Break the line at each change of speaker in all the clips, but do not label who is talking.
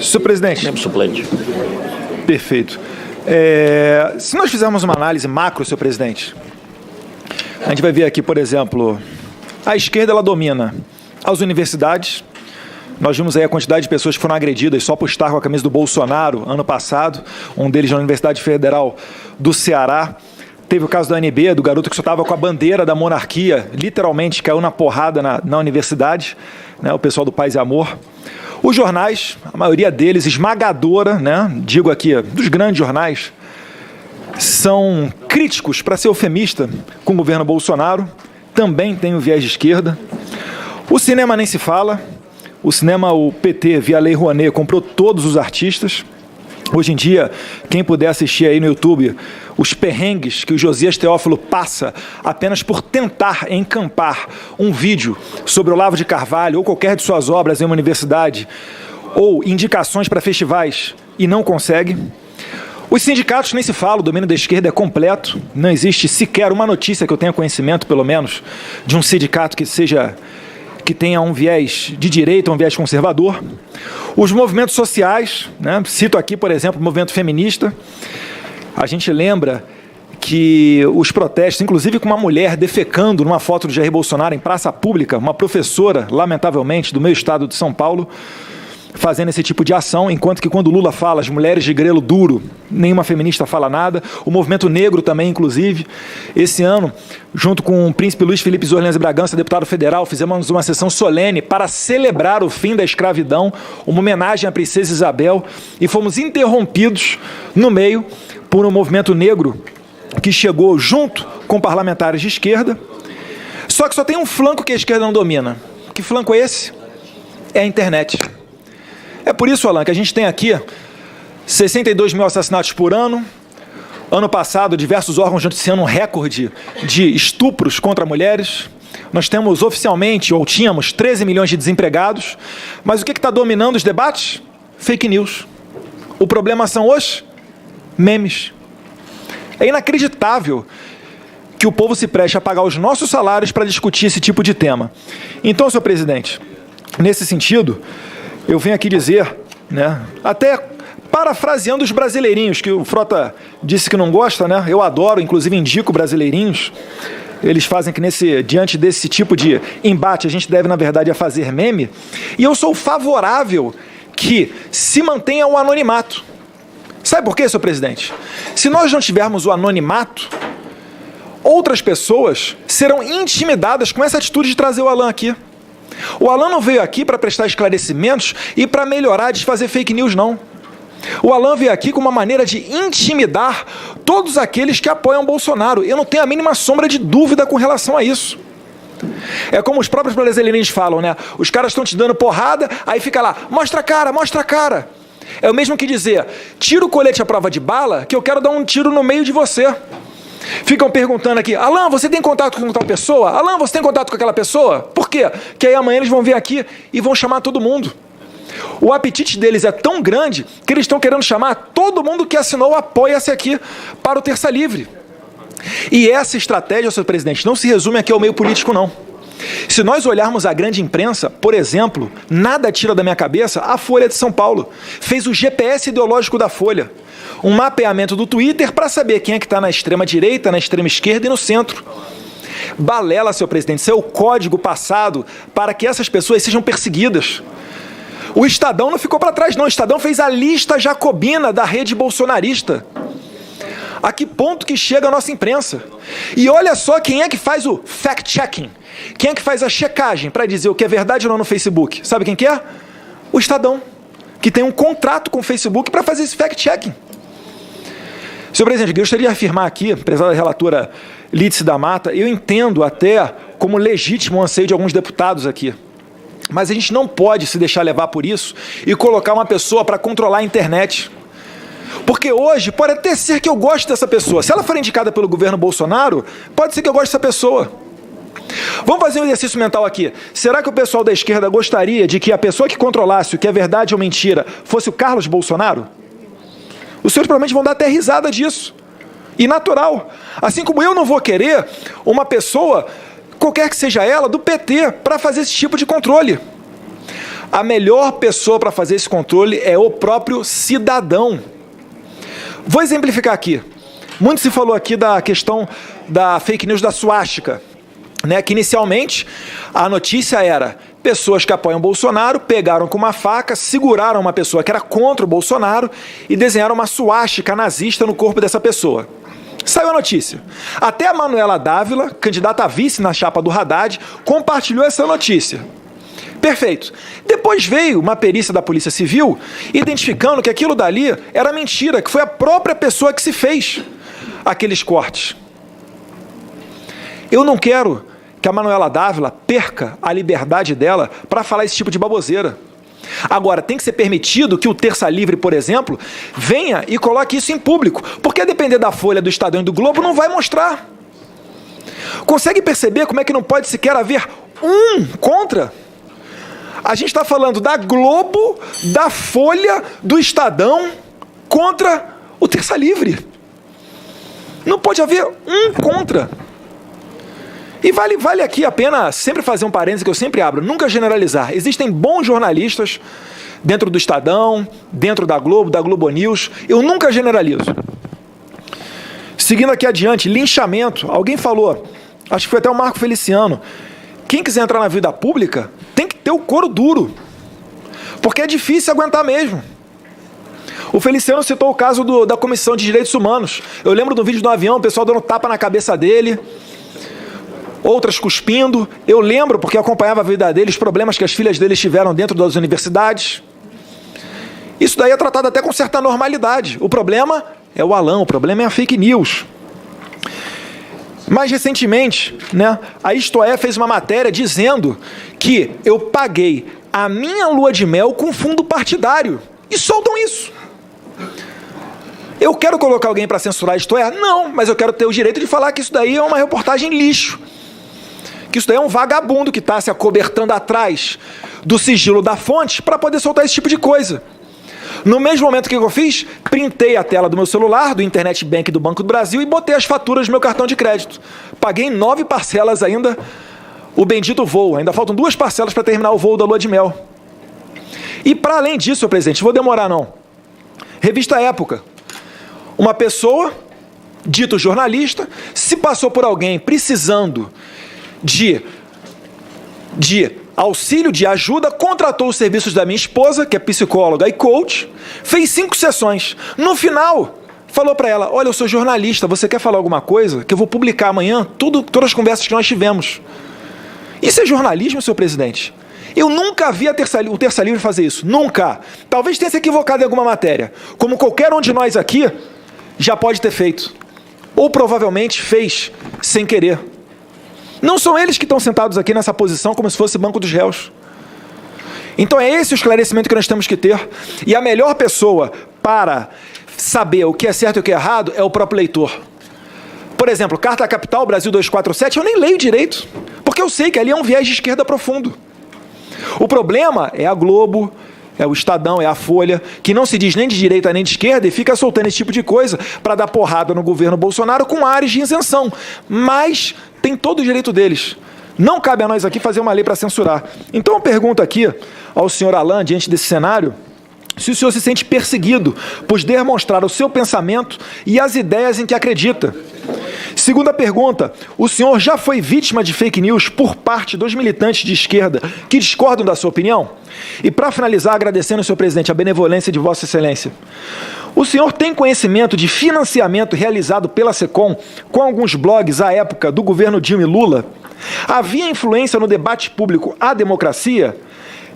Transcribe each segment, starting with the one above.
Senhor presidente.
Membro suplente.
Perfeito. Se nós fizermos uma análise macro, senhor presidente, a gente vai ver aqui, por exemplo, a esquerda ela domina as universidades. Nós vimos aí a quantidade de pessoas que foram agredidas só por estar com a camisa do Bolsonaro ano passado, um deles na Universidade Federal do Ceará. Teve o caso da ANB, do garoto que só estava com a bandeira da monarquia, literalmente caiu na porrada na universidade, né, o pessoal do Paz e Amor. Os jornais, a maioria deles, esmagadora, né, digo aqui, dos grandes jornais, são críticos, para ser eufemista, com o governo Bolsonaro, também tem o viés de esquerda. O cinema nem se fala. O cinema, o PT, via Lei Rouanet, comprou todos os artistas. Hoje em dia, quem puder assistir aí no YouTube os perrengues que o Josias Teófilo passa apenas por tentar encampar um vídeo sobre Olavo de Carvalho ou qualquer de suas obras em uma universidade ou indicações para festivais e não consegue. Os sindicatos nem se fala, o domínio da esquerda é completo. Não existe sequer uma notícia que eu tenha conhecimento, pelo menos, de um sindicato que tenha um viés de direita, um viés conservador. Os movimentos sociais, né? Cito aqui, por exemplo, o movimento feminista. A gente lembra que os protestos, inclusive com uma mulher defecando numa foto do Jair Bolsonaro em praça pública, uma professora, lamentavelmente, do meu estado de São Paulo, fazendo esse tipo de ação, enquanto que quando Lula fala as mulheres de grelo duro, nenhuma feminista fala nada. O movimento negro também, inclusive. Esse ano, junto com o príncipe Luiz Felipe Zornelles Bragança, deputado federal, fizemos uma sessão solene para celebrar o fim da escravidão, uma homenagem à princesa Isabel, e fomos interrompidos no meio por um movimento negro que chegou junto com parlamentares de esquerda. Só que só tem um flanco que a esquerda não domina. Que flanco é esse? É a internet. É por isso, Alan, que a gente tem aqui 62 mil assassinatos por ano. Ano passado, diversos órgãos noticiando um recorde de estupros contra mulheres. Nós temos oficialmente, ou tínhamos, 13 milhões de desempregados. Mas o que está dominando os debates? Fake news. O problema são os memes. É inacreditável que o povo se preste a pagar os nossos salários para discutir esse tipo de tema. Então, senhor presidente, nesse sentido, eu venho aqui dizer, né, até parafraseando os brasileirinhos, que o Frota disse que não gosta, né? Eu adoro, inclusive indico brasileirinhos. Eles fazem que diante desse tipo de embate a gente deve, na verdade, a fazer meme. E eu sou favorável que se mantenha o anonimato. Sabe por quê, senhor presidente? Se nós não tivermos o anonimato, outras pessoas serão intimidadas com essa atitude de trazer o Alan aqui. O Alan não veio aqui para prestar esclarecimentos e para melhorar, desfazer fake news, não. O Alan veio aqui com uma maneira de intimidar todos aqueles que apoiam Bolsonaro. Eu não tenho a mínima sombra de dúvida com relação a isso. É como os próprios brasileiros falam, né? Os caras estão te dando porrada, aí fica lá, mostra a cara, mostra a cara. É o mesmo que dizer, tira o colete à prova de bala, que eu quero dar um tiro no meio de você. Ficam perguntando aqui, Alan, você tem contato com tal pessoa? Alan, você tem contato com aquela pessoa? Por quê? Que aí amanhã eles vão vir aqui e vão chamar todo mundo. O apetite deles é tão grande que eles estão querendo chamar todo mundo que assinou o Apoia-se aqui para o Terça Livre. E essa estratégia, senhor presidente, não se resume aqui ao meio político, não. Se nós olharmos a grande imprensa, por exemplo, nada tira da minha cabeça, a Folha de São Paulo fez o GPS ideológico da Folha. Um mapeamento do Twitter para saber quem é que está na extrema direita, na extrema esquerda e no centro. Balela, senhor presidente, isso é o código passado para que essas pessoas sejam perseguidas. O Estadão não ficou para trás, não. O Estadão fez a lista jacobina da rede bolsonarista. A que ponto que chega a nossa imprensa? E olha só quem é que faz o fact-checking. Quem é que faz a checagem para dizer o que é verdade ou não no Facebook? Sabe quem que é? O Estadão, que tem um contrato com o Facebook para fazer esse fact-checking. Senhor presidente, eu gostaria de afirmar aqui, apesar da relatora Lídice da Mata, eu entendo até como legítimo o anseio de alguns deputados aqui. Mas a gente não pode se deixar levar por isso e colocar uma pessoa para controlar a internet. Porque hoje pode até ser que eu goste dessa pessoa. Se ela for indicada pelo governo Bolsonaro, pode ser que eu goste dessa pessoa. Vamos fazer um exercício mental aqui. Será que o pessoal da esquerda gostaria de que a pessoa que controlasse o que é verdade ou mentira fosse o Carlos Bolsonaro? Os senhores provavelmente vão dar até risada disso. E natural. Assim como eu não vou querer uma pessoa, qualquer que seja ela, do PT, para fazer esse tipo de controle. a melhor pessoa para fazer esse controle é o próprio cidadão. Vou exemplificar aqui. Muito se falou aqui da questão da fake news da suástica, né? Que inicialmente a notícia era: pessoas que apoiam Bolsonaro pegaram com uma faca, seguraram uma pessoa que era contra o Bolsonaro e desenharam uma suástica nazista no corpo dessa pessoa. Saiu a notícia. Até a Manuela Dávila, candidata a vice na chapa do Haddad, compartilhou essa notícia. Perfeito. Depois veio uma perícia da Polícia Civil identificando que aquilo dali era mentira, que foi a própria pessoa que se fez aqueles cortes. Eu não quero que a Manuela Dávila perca a liberdade dela para falar esse tipo de baboseira. Agora, tem que ser permitido que o Terça Livre, por exemplo, venha e coloque isso em público, porque a depender da Folha, do Estadão e do Globo, não vai mostrar. Consegue perceber como é que não pode sequer haver um contra? A gente está falando da Globo, da Folha, do Estadão contra o Terça Livre. Não pode haver um contra. E vale aqui a pena sempre fazer um parênteses que eu sempre abro, nunca generalizar. Existem bons jornalistas dentro do Estadão, dentro da Globo News. Eu nunca generalizo. Seguindo aqui adiante, linchamento. Alguém falou, acho que foi até o Marco Feliciano, quem quiser entrar na vida pública tem que ter o couro duro, porque é difícil aguentar mesmo. O Feliciano citou o caso da Comissão de Direitos Humanos. Eu lembro do vídeo do avião, o pessoal dando tapa na cabeça dele, outras cuspindo. Eu lembro, porque eu acompanhava a vida dele, os problemas que as filhas deles tiveram dentro das universidades. Isso daí é tratado até com certa normalidade. O problema é o Alan, o problema é a fake news. Mais recentemente, né, a Isto É fez uma matéria dizendo que eu paguei a minha lua de mel com fundo partidário. E soltam isso. Eu quero colocar alguém para censurar Isto É? Não, mas eu quero ter o direito de falar que isso daí é uma reportagem lixo. Que isso daí é um vagabundo que está se acobertando atrás do sigilo da fonte para poder soltar esse tipo de coisa. No mesmo momento que eu fiz, printei a tela do meu celular, do Internet Bank do Banco do Brasil e botei as faturas do meu cartão de crédito. Paguei em 9 parcelas ainda o bendito voo. Ainda faltam 2 parcelas para terminar o voo da lua de mel. E para além disso, senhor presidente, vou demorar não. Revista Época. Uma pessoa, dito jornalista, se passou por alguém precisando de auxílio, de ajuda, contratou os serviços da minha esposa, que é psicóloga e coach, fez 5 sessões. No final, falou para ela: olha, eu sou jornalista, você quer falar alguma coisa? Que eu vou publicar amanhã todas as conversas que nós tivemos. Isso é jornalismo, senhor presidente? Eu nunca vi o Terça Livre fazer isso, nunca. Talvez tenha se equivocado em alguma matéria, como qualquer um de nós aqui já pode ter feito. Ou provavelmente fez sem querer. Não são eles que estão sentados aqui nessa posição como se fosse banco dos réus. Então é esse o esclarecimento que nós temos que ter. E a melhor pessoa para saber o que é certo e o que é errado é o próprio leitor. Por exemplo, Carta Capital, Brasil 247, eu nem leio direito, porque eu sei que ali é um viés de esquerda profundo. O problema é a Globo, é o Estadão, é a Folha, que não se diz nem de direita nem de esquerda e fica soltando esse tipo de coisa para dar porrada no governo Bolsonaro com áreas de isenção. Mas tem todo o direito deles. Não cabe a nós aqui fazer uma lei para censurar. Então eu pergunto aqui ao senhor Alan, diante desse cenário, se o senhor se sente perseguido por demonstrar o seu pensamento e as ideias em que acredita. Segunda pergunta, o senhor já foi vítima de fake news por parte dos militantes de esquerda que discordam da sua opinião? E para finalizar, agradecendo, senhor presidente, a benevolência de vossa excelência. O senhor tem conhecimento de financiamento realizado pela SECOM com alguns blogs à época do governo Dilma e Lula? Havia influência no debate público à democracia?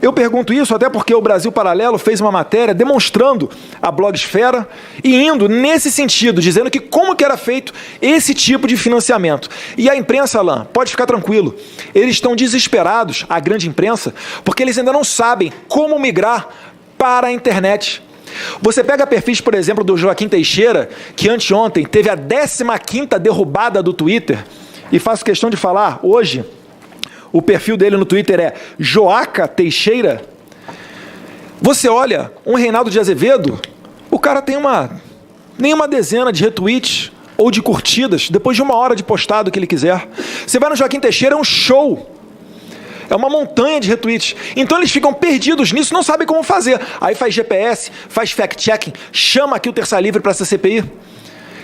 Eu pergunto isso até porque o Brasil Paralelo fez uma matéria demonstrando a blogosfera e indo nesse sentido, dizendo que como que era feito esse tipo de financiamento. E a imprensa, Alain, pode ficar tranquilo, eles estão desesperados, a grande imprensa, porque eles ainda não sabem como migrar para a internet. Você pega perfis, por exemplo, do Joaquim Teixeira, que anteontem teve a 15ª derrubada do Twitter, e faço questão de falar hoje, o perfil dele no Twitter é Joaca Teixeira. Você olha, um Reinaldo de Azevedo, o cara tem nem uma dezena de retweets ou de curtidas, depois de 1 hora de postado que ele quiser. Você vai no Joaquim Teixeira, é um show. É uma montanha de retweets. Então eles ficam perdidos nisso, não sabem como fazer. Aí faz GPS, faz fact-checking, chama aqui o Terça Livre para essa CPI.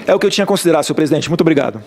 É o que eu tinha a considerar, senhor presidente. Muito obrigado.